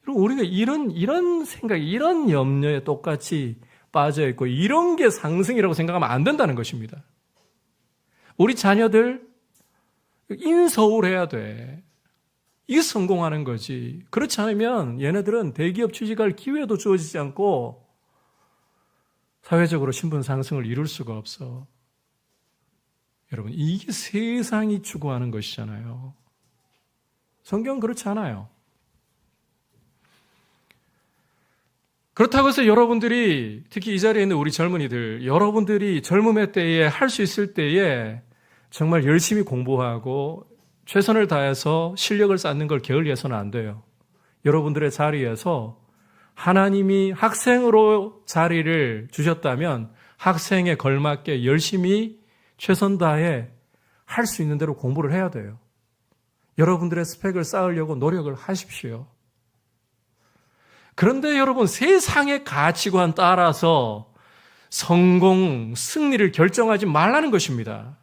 우리가 이런 생각, 이런 염려에 똑같이 빠져있고 이런 게 상승이라고 생각하면 안 된다는 것입니다. 우리 자녀들 인서울해야 돼. 이게 성공하는 거지. 그렇지 않으면 얘네들은 대기업 취직할 기회도 주어지지 않고 사회적으로 신분 상승을 이룰 수가 없어. 여러분, 이게 세상이 추구하는 것이잖아요. 성경은 그렇지 않아요. 그렇다고 해서 여러분들이, 특히 이 자리에 있는 우리 젊은이들, 여러분들이 젊음의 때에 할 수 있을 때에 정말 열심히 공부하고 최선을 다해서 실력을 쌓는 걸 게을리해서는 안 돼요. 여러분들의 자리에서 하나님이 학생으로 자리를 주셨다면 학생에 걸맞게 열심히 최선 다해 할 수 있는 대로 공부를 해야 돼요. 여러분들의 스펙을 쌓으려고 노력을 하십시오. 그런데 여러분, 세상의 가치관 따라서 성공, 승리를 결정하지 말라는 것입니다.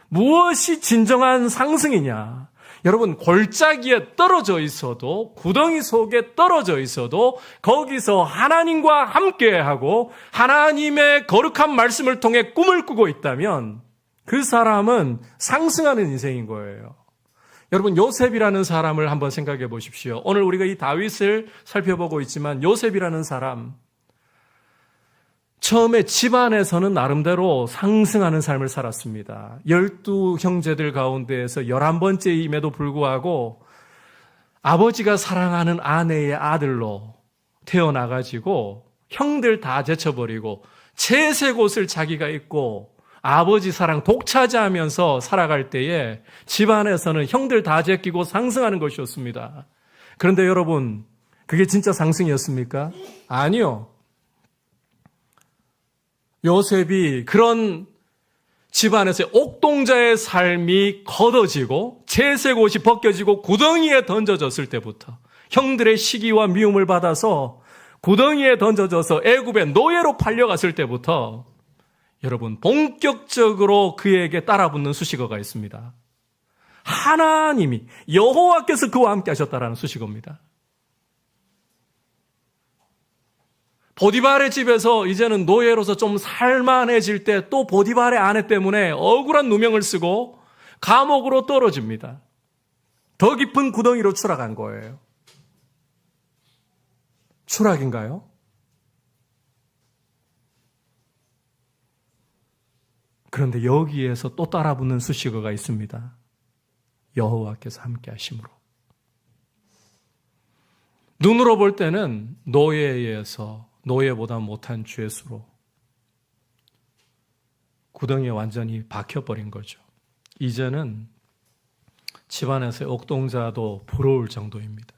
무엇이 진정한 상승이냐? 여러분, 골짜기에 떨어져 있어도, 구덩이 속에 떨어져 있어도 거기서 하나님과 함께하고 하나님의 거룩한 말씀을 통해 꿈을 꾸고 있다면 그 사람은 상승하는 인생인 거예요. 여러분, 요셉이라는 사람을 한번 생각해 보십시오. 오늘 우리가 이 다윗을 살펴보고 있지만 요셉이라는 사람, 처음에 집안에서는 나름대로 상승하는 삶을 살았습니다. 12형제들 가운데에서 11번째임에도 불구하고 아버지가 사랑하는 아내의 아들로 태어나가지고 형들 다 제쳐버리고 채색 옷을 자기가 입고 아버지 사랑 독차지하면서 살아갈 때에 집안에서는 형들 다 제끼고 상승하는 것이었습니다. 그런데 여러분, 그게 진짜 상승이었습니까? 아니요. 요셉이 그런 집안에서의 옥동자의 삶이 걷어지고 채색 옷이 벗겨지고 구덩이에 던져졌을 때부터 형들의 시기와 미움을 받아서 구덩이에 던져져서 애굽의 노예로 팔려갔을 때부터 여러분, 본격적으로 그에게 따라붙는 수식어가 있습니다. 하나님이, 여호와께서 그와 함께 하셨다라는 수식어입니다. 보디발의 집에서 이제는 노예로서 좀 살만해질 때 또 보디발의 아내 때문에 억울한 누명을 쓰고 감옥으로 떨어집니다. 더 깊은 구덩이로 추락한 거예요. 추락인가요? 그런데 여기에서 또 따라붙는 수식어가 있습니다. 여호와께서 함께 하심으로. 눈으로 볼 때는 노예에서 노예보다 못한 죄수로 구덩이에 완전히 박혀버린 거죠. 이제는 집안에서의 옥동자도 부러울 정도입니다.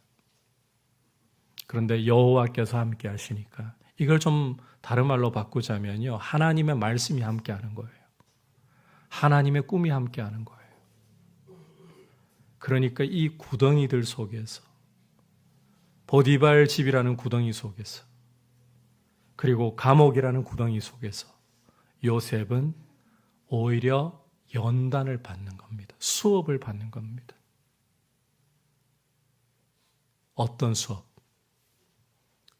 그런데 여호와께서 함께 하시니까 이걸 좀 다른 말로 바꾸자면요, 하나님의 말씀이 함께 하는 거예요. 하나님의 꿈이 함께 하는 거예요. 그러니까 이 구덩이들 속에서, 보디발 집이라는 구덩이 속에서, 그리고 감옥이라는 구덩이 속에서 요셉은 오히려 연단을 받는 겁니다. 수업을 받는 겁니다. 어떤 수업?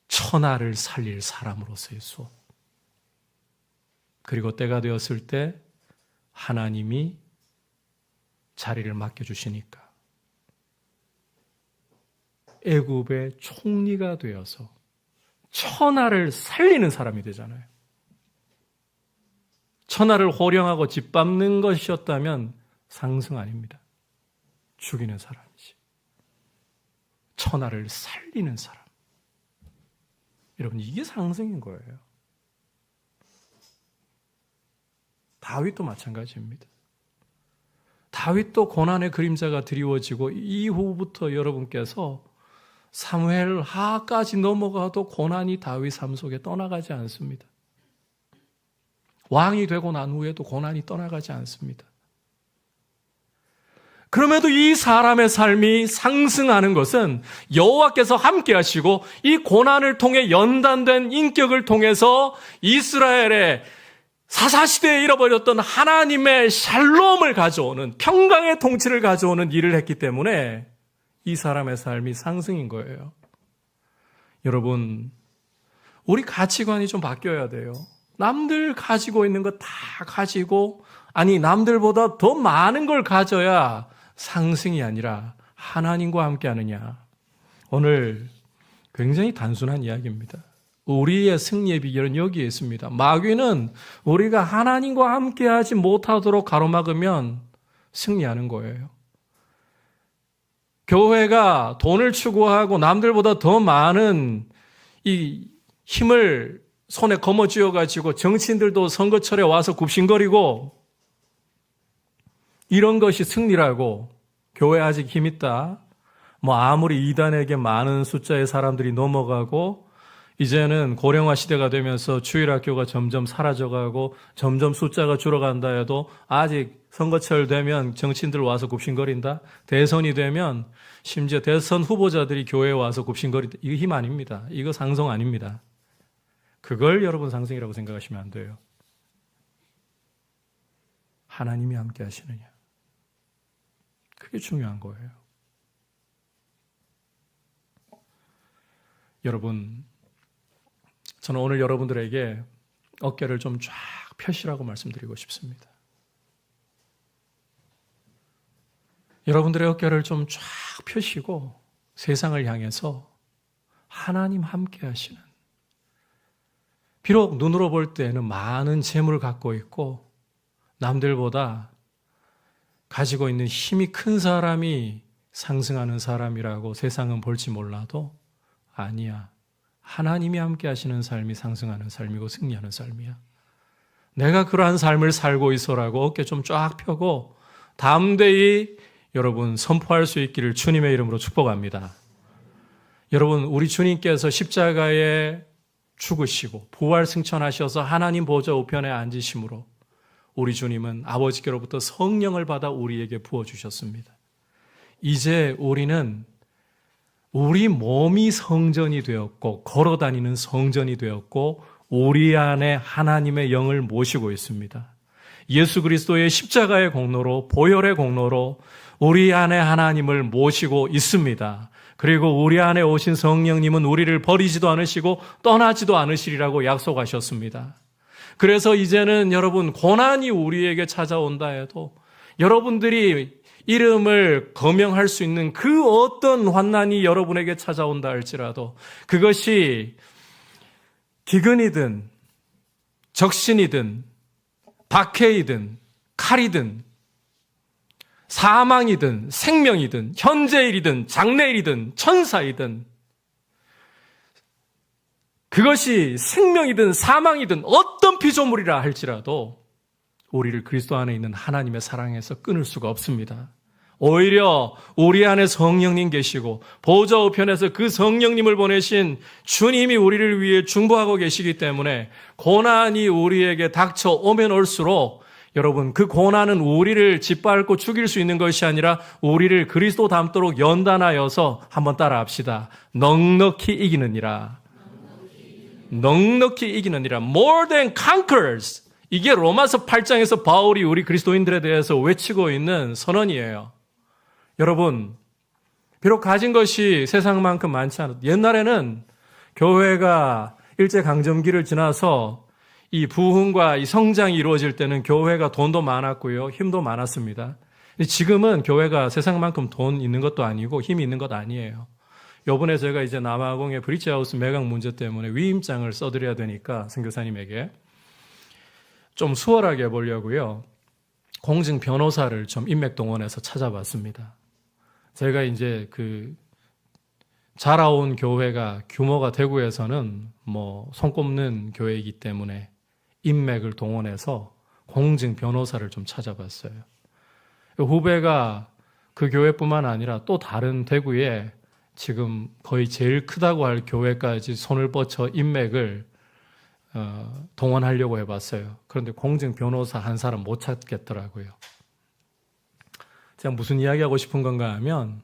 천하를 살릴 사람으로서의 수업. 그리고 때가 되었을 때 하나님이 자리를 맡겨주시니까 애굽의 총리가 되어서 천하를 살리는 사람이 되잖아요. 천하를 호령하고 짓밟는 것이었다면 상승 아닙니다. 죽이는 사람이지. 천하를 살리는 사람. 여러분, 이게 상승인 거예요. 다윗도 마찬가지입니다. 다윗도 고난의 그림자가 드리워지고 이후부터 여러분께서 사무엘 하까지 넘어가도 고난이 다윗 삶 속에 떠나가지 않습니다. 왕이 되고 난 후에도 고난이 떠나가지 않습니다. 그럼에도 이 사람의 삶이 상승하는 것은 여호와께서 함께 하시고 이 고난을 통해 연단된 인격을 통해서 이스라엘의 사사시대에 잃어버렸던 하나님의 샬롬을 가져오는, 평강의 통치를 가져오는 일을 했기 때문에 이 사람의 삶이 상승인 거예요. 여러분, 우리 가치관이 좀 바뀌어야 돼요. 남들 가지고 있는 거 다 가지고, 아니 남들보다 더 많은 걸 가져야 상승이 아니라 하나님과 함께 하느냐. 오늘 굉장히 단순한 이야기입니다. 우리의 승리의 비결은 여기에 있습니다. 마귀는 우리가 하나님과 함께 하지 못하도록 가로막으면 승리하는 거예요. 교회가 돈을 추구하고 남들보다 더 많은 이 힘을 손에 거머쥐어가지고 정치인들도 선거철에 와서 굽신거리고 이런 것이 승리라고, 교회 아직 힘 있다, 아무리 이단에게 많은 숫자의 사람들이 넘어가고 이제는 고령화 시대가 되면서 주일학교가 점점 사라져가고 점점 숫자가 줄어간다 해도 아직 선거철 되면 정치인들 와서 굽신거린다, 대선이 되면 심지어 대선 후보자들이 교회에 와서 굽신거린다, 이거 힘 아닙니다. 이거 상성 아닙니다. 그걸 여러분 상승이라고 생각하시면 안 돼요. 하나님이 함께 하시느냐. 그게 중요한 거예요. 여러분, 저는 오늘 여러분들에게 어깨를 좀 쫙 펴시라고 말씀드리고 싶습니다. 여러분들의 어깨를 좀 쫙 펴시고 세상을 향해서 하나님 함께 하시는, 비록 눈으로 볼 때는 많은 재물을 갖고 있고 남들보다 가지고 있는 힘이 큰 사람이 상승하는 사람이라고 세상은 볼지 몰라도 아니야. 하나님이 함께 하시는 삶이 상승하는 삶이고 승리하는 삶이야. 내가 그러한 삶을 살고 있어라고 어깨 좀 쫙 펴고 담대히 여러분 선포할 수 있기를 주님의 이름으로 축복합니다. 여러분, 우리 주님께서 십자가에 죽으시고 부활 승천하셔서 하나님 보좌 우편에 앉으심으로 우리 주님은 아버지께로부터 성령을 받아 우리에게 부어주셨습니다. 이제 우리는 우리 몸이 성전이 되었고 걸어다니는 성전이 되었고 우리 안에 하나님의 영을 모시고 있습니다. 예수 그리스도의 십자가의 공로로, 보혈의 공로로 우리 안에 하나님을 모시고 있습니다. 그리고 우리 안에 오신 성령님은 우리를 버리지도 않으시고 떠나지도 않으시리라고 약속하셨습니다. 그래서 이제는 여러분, 고난이 우리에게 찾아온다 해도 여러분들이 이름을 거명할 수 있는 그 어떤 환난이 여러분에게 찾아온다 할지라도 그것이 기근이든 적신이든 박해이든 칼이든 사망이든 생명이든 현재일이든 장래일이든 천사이든 그것이 생명이든 사망이든 어떤 피조물이라 할지라도 우리를 그리스도 안에 있는 하나님의 사랑에서 끊을 수가 없습니다. 오히려 우리 안에 성령님 계시고 보좌 우편에서 그 성령님을 보내신 주님이 우리를 위해 중보하고 계시기 때문에 고난이 우리에게 닥쳐오면 올수록 여러분, 그 고난은 우리를 짓밟고 죽일 수 있는 것이 아니라 우리를 그리스도 닮도록 연단하여서 한번 따라합시다. 넉넉히 이기느니라. 넉넉히 이기느니라. More than conquerors. 이게 로마서 8장에서 바울이 우리 그리스도인들에 대해서 외치고 있는 선언이에요. 여러분, 비록 가진 것이 세상만큼 많지 않아도 옛날에는 교회가 일제강점기를 지나서 이 부흥과 이 성장이 이루어질 때는 교회가 돈도 많았고요, 힘도 많았습니다. 지금은 교회가 세상만큼 돈 있는 것도 아니고 힘이 있는 것 아니에요. 요번에 제가 이제 남아공의 브릿지하우스 매각 문제 때문에 위임장을 써드려야 되니까 선교사님에게 좀 수월하게 해보려고요, 공증 변호사를 좀 인맥동원해서 찾아봤습니다. 제가 이제 자라온 교회가 규모가 대구에서는 손꼽는 교회이기 때문에 인맥을 동원해서 공증 변호사를 좀 찾아봤어요. 후배가 그 교회뿐만 아니라 또 다른 대구에 지금 거의 제일 크다고 할 교회까지 손을 뻗쳐 인맥을 동원하려고 해봤어요. 그런데 공증 변호사 한 사람 못 찾겠더라고요. 제가 무슨 이야기하고 싶은 건가 하면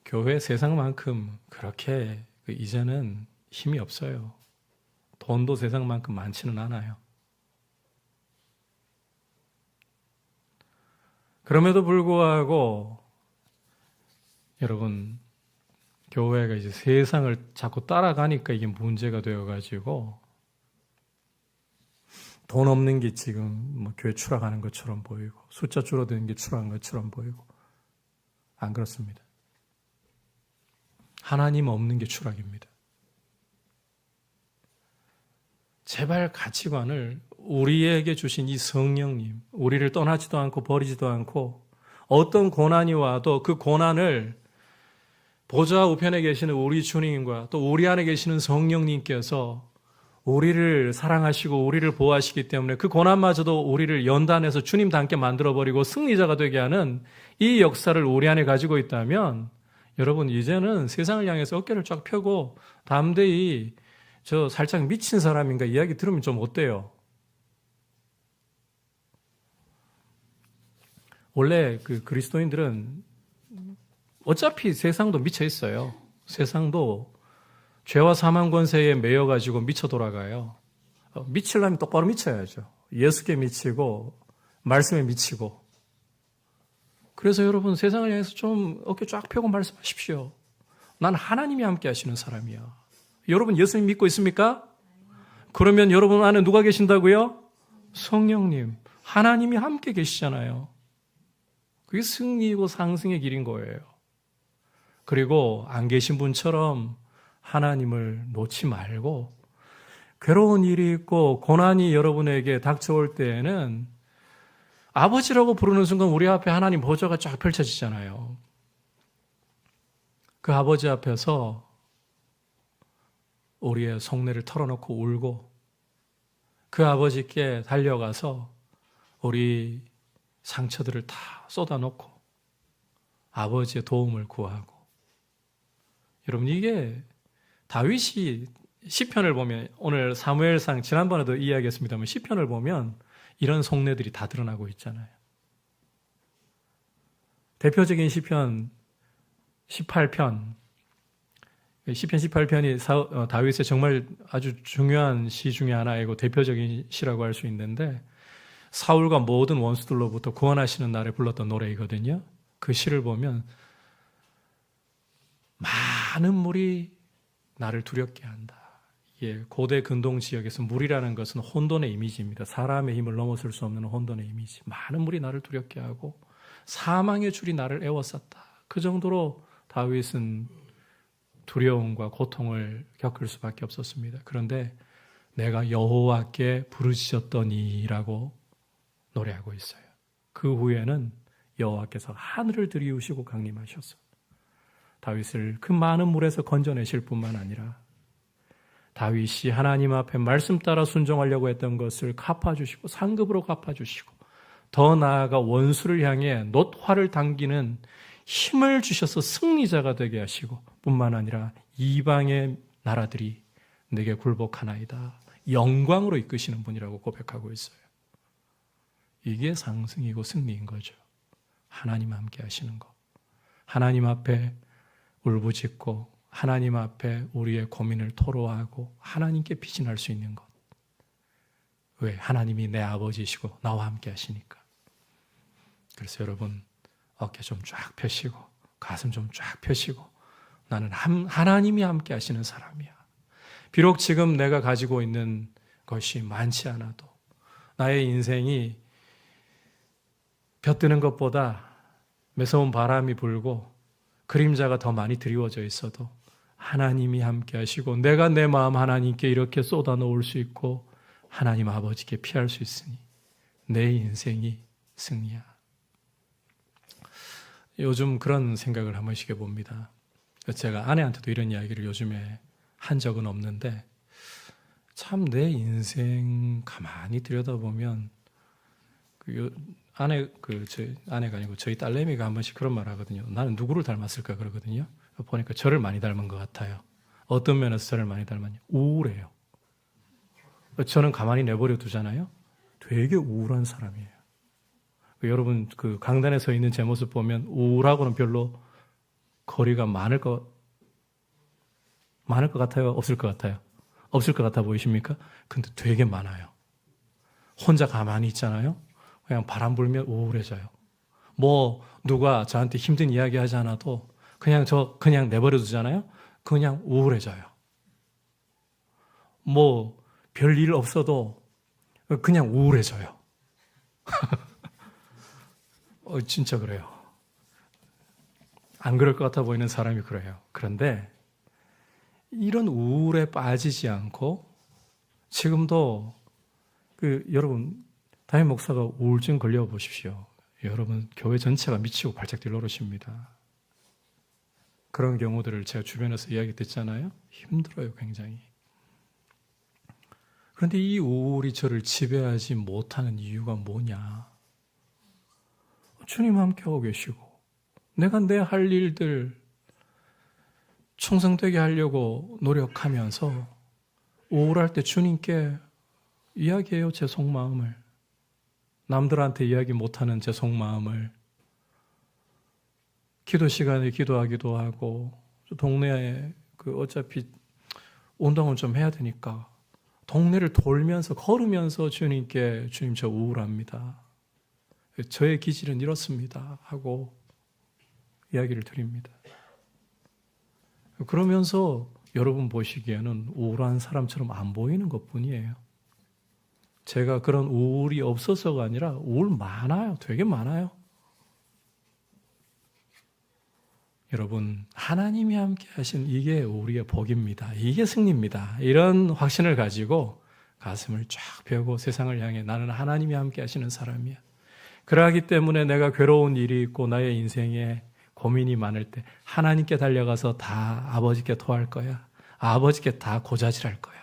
교회 세상만큼 그렇게 이제는 힘이 없어요. 돈도 세상만큼 많지는 않아요. 그럼에도 불구하고 여러분, 교회가 이제 세상을 자꾸 따라가니까 이게 문제가 되어가지고 돈 없는 게 지금 교회 추락하는 것처럼 보이고 숫자 줄어드는 게 추락한 것처럼 보이고 안 그렇습니다. 하나님 없는 게 추락입니다. 제발 가치관을 우리에게 주신 이 성령님, 우리를 떠나지도 않고 버리지도 않고 어떤 고난이 와도 그 고난을 보좌 우편에 계시는 우리 주님과 또 우리 안에 계시는 성령님께서 우리를 사랑하시고 우리를 보호하시기 때문에 그 고난마저도 우리를 연단해서 주님 닮게 만들어버리고 승리자가 되게 하는 이 역사를 우리 안에 가지고 있다면 여러분, 이제는 세상을 향해서 어깨를 쫙 펴고 담대히 저 살짝 미친 사람인가 이야기 들으면 좀 어때요? 원래 그리스도인들은 어차피 세상도 미쳐 있어요. 세상도 죄와 사망 권세에 매여가지고 미쳐 돌아가요. 미치려면 똑바로 미쳐야죠. 예수께 미치고 말씀에 미치고. 그래서 여러분 세상을 향해서 좀 어깨 쫙 펴고 말씀하십시오. 난 하나님이 함께 하시는 사람이야. 여러분 예수님 믿고 있습니까? 그러면 여러분 안에 누가 계신다고요? 성령님. 하나님이 함께 계시잖아요. 그게 승리이고 상승의 길인 거예요. 그리고 안 계신 분처럼 하나님을 놓지 말고 괴로운 일이 있고 고난이 여러분에게 닥쳐올 때에는 아버지라고 부르는 순간 우리 앞에 하나님 보좌가 쫙 펼쳐지잖아요. 그 아버지 앞에서 우리의 속내를 털어놓고 울고 그 아버지께 달려가서 우리 상처들을 다 쏟아놓고 아버지의 도움을 구하고. 여러분 이게 다윗이 시편을 보면 오늘 사무엘상 지난번에도 이야기했습니다만 시편을 보면 이런 속내들이 다 드러나고 있잖아요. 대표적인 시편 18편. 시편 18편이 다윗의 정말 아주 중요한 시 중에 하나이고 대표적인 시라고 할 수 있는데 사울과 모든 원수들로부터 구원하시는 날에 불렀던 노래이거든요. 그 시를 보면 많은 물이 나를 두렵게 한다. 예, 고대 근동 지역에서 물이라는 것은 혼돈의 이미지입니다. 사람의 힘을 넘어설 수 없는 혼돈의 이미지. 많은 물이 나를 두렵게 하고 사망의 줄이 나를 애워쌌다. 그 정도로 다윗은 두려움과 고통을 겪을 수밖에 없었습니다. 그런데 내가 여호와께 부르짖었더니라고 노래하고 있어요. 그 후에는 여호와께서 하늘을 들이우시고 강림하셔서 다윗을 그 많은 물에서 건져내실 뿐만 아니라 다윗이 하나님 앞에 말씀 따라 순종하려고 했던 것을 갚아주시고 상급으로 갚아주시고 더 나아가 원수를 향해 놋화를 당기는 힘을 주셔서 승리자가 되게 하시고 뿐만 아니라 이방의 나라들이 내게 굴복하나이다. 영광으로 이끄시는 분이라고 고백하고 있어요. 이게 상승이고 승리인 거죠. 하나님 함께 하시는 것. 하나님 앞에 울부짖고 하나님 앞에 우리의 고민을 토로하고 하나님께 피신할 수 있는 것. 왜? 하나님이 내 아버지시고 나와 함께 하시니까. 그래서 여러분 어깨 좀 쫙 펴시고 가슴 좀 쫙 펴시고 나는 하나님이 함께 하시는 사람이야. 비록 지금 내가 가지고 있는 것이 많지 않아도 나의 인생이 벼뜨는 것보다 매서운 바람이 불고 그림자가 더 많이 드리워져 있어도 하나님이 함께 하시고 내가 내 마음 하나님께 이렇게 쏟아놓을 수 있고 하나님 아버지께 피할 수 있으니 내 인생이 승리야. 요즘 그런 생각을 한 번씩 해봅니다. 제가 아내한테도 이런 이야기를 요즘에 한 적은 없는데 참 내 인생 가만히 들여다보면 아내가 아니고 저희 딸내미가 한 번씩 그런 말 하거든요. 나는 누구를 닮았을까 그러거든요. 보니까 저를 많이 닮은 것 같아요. 어떤 면에서 저를 많이 닮았냐? 우울해요. 저는 가만히 내버려 두잖아요. 되게 우울한 사람이에요. 여러분 그 강단에 서 있는 제 모습 보면 우울하고는 별로 거리가 많을 것 같아요? 없을 것 같아요? 없을 것 같아 보이십니까? 근데 되게 많아요. 혼자 가만히 있잖아요. 그냥 바람 불면 우울해져요. 뭐 누가 저한테 힘든 이야기 하지 않아도 그냥 내버려 두잖아요. 그냥 우울해져요. 뭐 별일 없어도 그냥 우울해져요. 진짜 그래요. 안 그럴 것 같아 보이는 사람이 그래요. 그런데 이런 우울에 빠지지 않고 지금도 여러분 담임 목사가 우울증 걸려 보십시오. 여러분 교회 전체가 미치고 발작 뛸 노릇입니다. 그런 경우들을 제가 주변에서 이야기 듣잖아요. 힘들어요, 굉장히. 그런데 이 우울이 저를 지배하지 못하는 이유가 뭐냐? 주님 함께하고 계시고 내가 내 할 일들 충성되게 하려고 노력하면서 우울할 때 주님께 이야기해요, 제 속마음을. 남들한테 이야기 못하는 제 속마음을. 기도 시간에 기도하기도 하고 동네에 어차피 운동은 좀 해야 되니까 동네를 돌면서 걸으면서 주님께 주님 저 우울합니다. 저의 기질은 이렇습니다 하고 이야기를 드립니다. 그러면서 여러분 보시기에는 우울한 사람처럼 안 보이는 것뿐이에요. 제가 그런 우울이 없어서가 아니라 우울 많아요. 되게 많아요. 여러분, 하나님이 함께 하신 이게 우리의 복입니다. 이게 승리입니다. 이런 확신을 가지고 가슴을 쫙 펴고 세상을 향해 나는 하나님이 함께 하시는 사람이야. 그러하기 때문에 내가 괴로운 일이 있고 나의 인생에 고민이 많을 때 하나님께 달려가서 다 아버지께 토할 거야. 아버지께 다 고자질할 거야.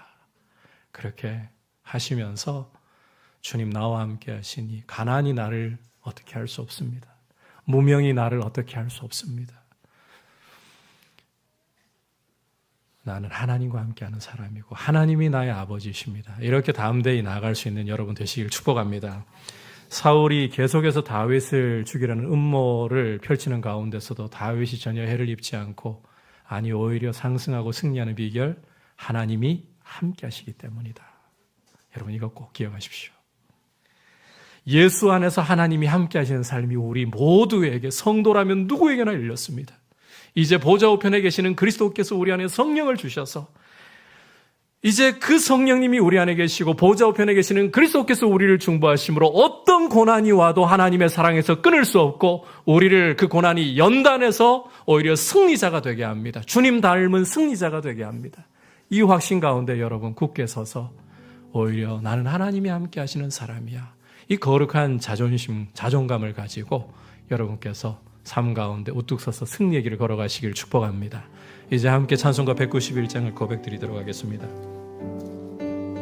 그렇게 하시면서 주님 나와 함께 하시니 가난이 나를 어떻게 할 수 없습니다. 무명이 나를 어떻게 할 수 없습니다. 나는 하나님과 함께하는 사람이고 하나님이 나의 아버지이십니다. 이렇게 다음 대에 나아갈 수 있는 여러분 되시길 축복합니다. 사울이 계속해서 다윗을 죽이라는 음모를 펼치는 가운데서도 다윗이 전혀 해를 입지 않고 아니 오히려 상승하고 승리하는 비결 하나님이 함께 하시기 때문이다. 여러분 이거 꼭 기억하십시오. 예수 안에서 하나님이 함께 하시는 삶이 우리 모두에게 성도라면 누구에게나 열렸습니다. 이제 보좌 우편에 계시는 그리스도께서 우리 안에 성령을 주셔서 이제 그 성령님이 우리 안에 계시고 보좌 우편에 계시는 그리스도께서 우리를 중보하심으로 어떤 고난이 와도 하나님의 사랑에서 끊을 수 없고 우리를 그 고난이 연단해서 오히려 승리자가 되게 합니다. 주님 닮은 승리자가 되게 합니다. 이 확신 가운데 여러분 굳게 서서 오히려 나는 하나님이 함께 하시는 사람이야. 이 거룩한 자존심, 자존감을 가지고 여러분께서 삶 가운데 우뚝 서서 승리의 길을 걸어가시길 축복합니다. 이제 함께 찬송가 191장을 고백드리도록 하겠습니다.